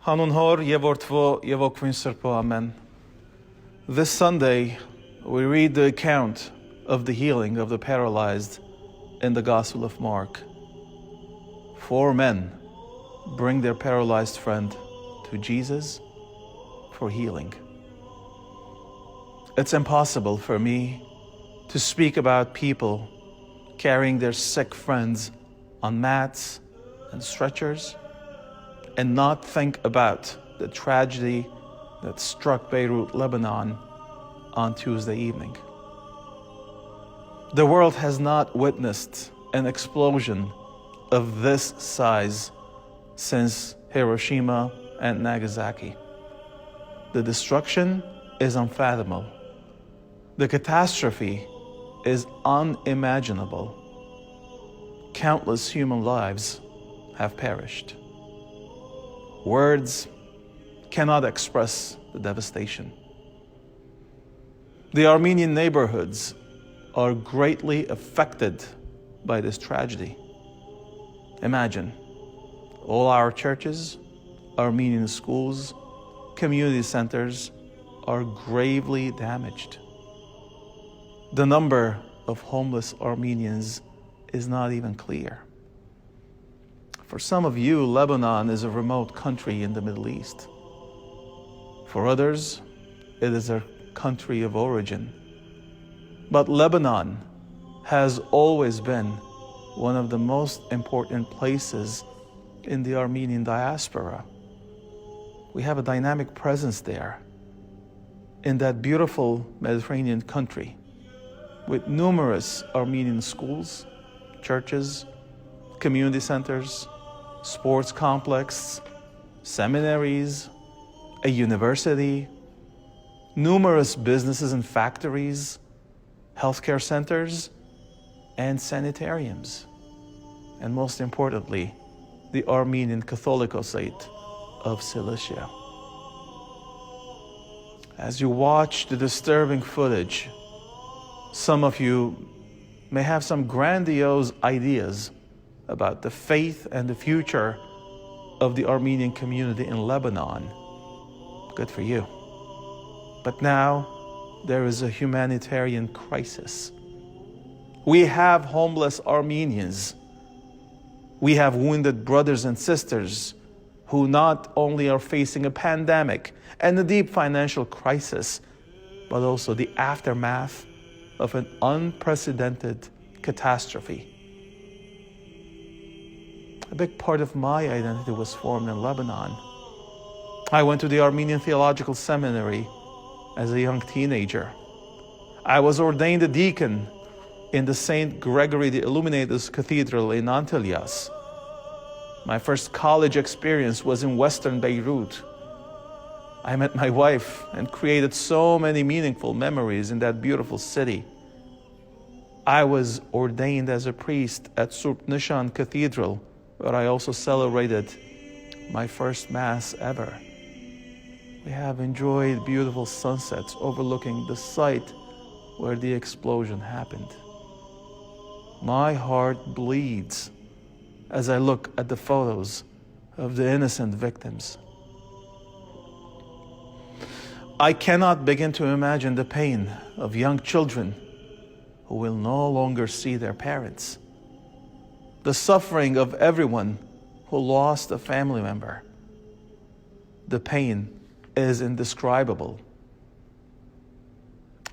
Հանուն Հոր եւ Որդվո եւ Օգնին Սրբո, Amen. This Sunday, we read the account of the healing of the paralyzed in the Gospel of Mark. 4 men bring their paralyzed friend to Jesus for healing. It's impossible for me to speak about people carrying their sick friends on mats and stretchers and not think about the tragedy that struck Beirut, Lebanon on Tuesday evening. The world has not witnessed an explosion of this size since Hiroshima and Nagasaki. The destruction is unfathomable. The catastrophe is unimaginable. Countless human lives have perished. Words cannot express the devastation. The Armenian neighborhoods are greatly affected by this tragedy. Imagine, all our churches, Armenian schools, community centers are gravely damaged. The number of homeless Armenians is not even clear. For some of you, Lebanon is a remote country in the Middle East. For others, it is their country of origin. But Lebanon has always been one of the most important places in the Armenian diaspora. We have a dynamic presence there in that beautiful Mediterranean country with numerous Armenian schools, churches, community centers, sports complexes, seminaries, a university, numerous businesses and factories, healthcare centers, and sanitariums. And most importantly, the Armenian Catholicosate of Cilicia. As you watch the disturbing footage, some of you may have some grandiose ideas about the faith and the future of the Armenian community in Lebanon. Good for you. But now there is a humanitarian crisis. We have homeless Armenians. We have wounded brothers and sisters who not only are facing a pandemic and a deep financial crisis, but also the aftermath of an unprecedented catastrophe. A big part of my identity was formed in Lebanon. I went to the Armenian Theological Seminary as a young teenager. I was ordained a deacon in the St. Gregory the Illuminator's Cathedral in Antelias. My first college experience was in Western Beirut. I met my wife and created so many meaningful memories in that beautiful city. I was ordained as a priest at Surp Nishan Cathedral, where I also celebrated my first Mass ever. We have enjoyed beautiful sunsets overlooking the site where the explosion happened. My heart bleeds as I look at the photos of the innocent victims. I cannot begin to imagine the pain of young children who will no longer see their parents. The suffering of everyone who lost a family member. The pain is indescribable.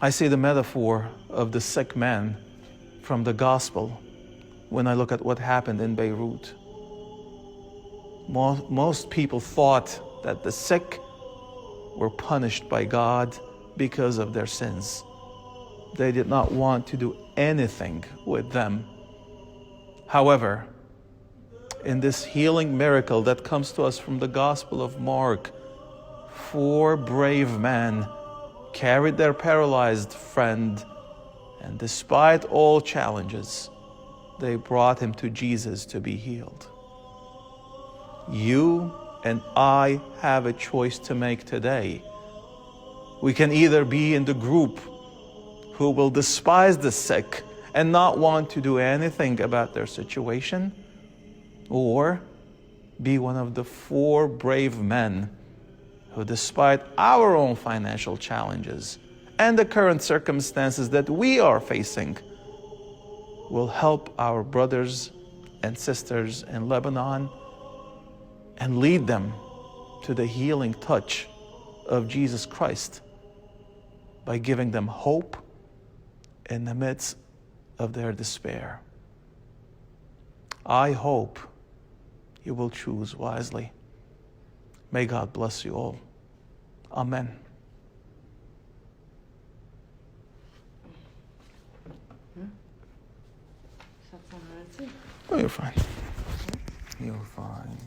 I see the metaphor of the sick man from the gospel when I look at what happened in Beirut. Most people thought that the sick were punished by God because of their sins. They did not want to do anything with them. However, in this healing miracle that comes to us from the Gospel of Mark, 4 brave men carried their paralyzed friend, and despite all challenges, they brought him to Jesus to be healed. You and I have a choice to make today. We can either be in the group who will despise the sick and not want to do anything about their situation, or be one of the 4 brave men who, despite our own financial challenges and the current circumstances that we are facing, will help our brothers and sisters in Lebanon and lead them to the healing touch of Jesus Christ by giving them hope in the midst of their despair. I hope you will choose wisely. May God bless you all. Amen. Oh, you're fine. You're fine.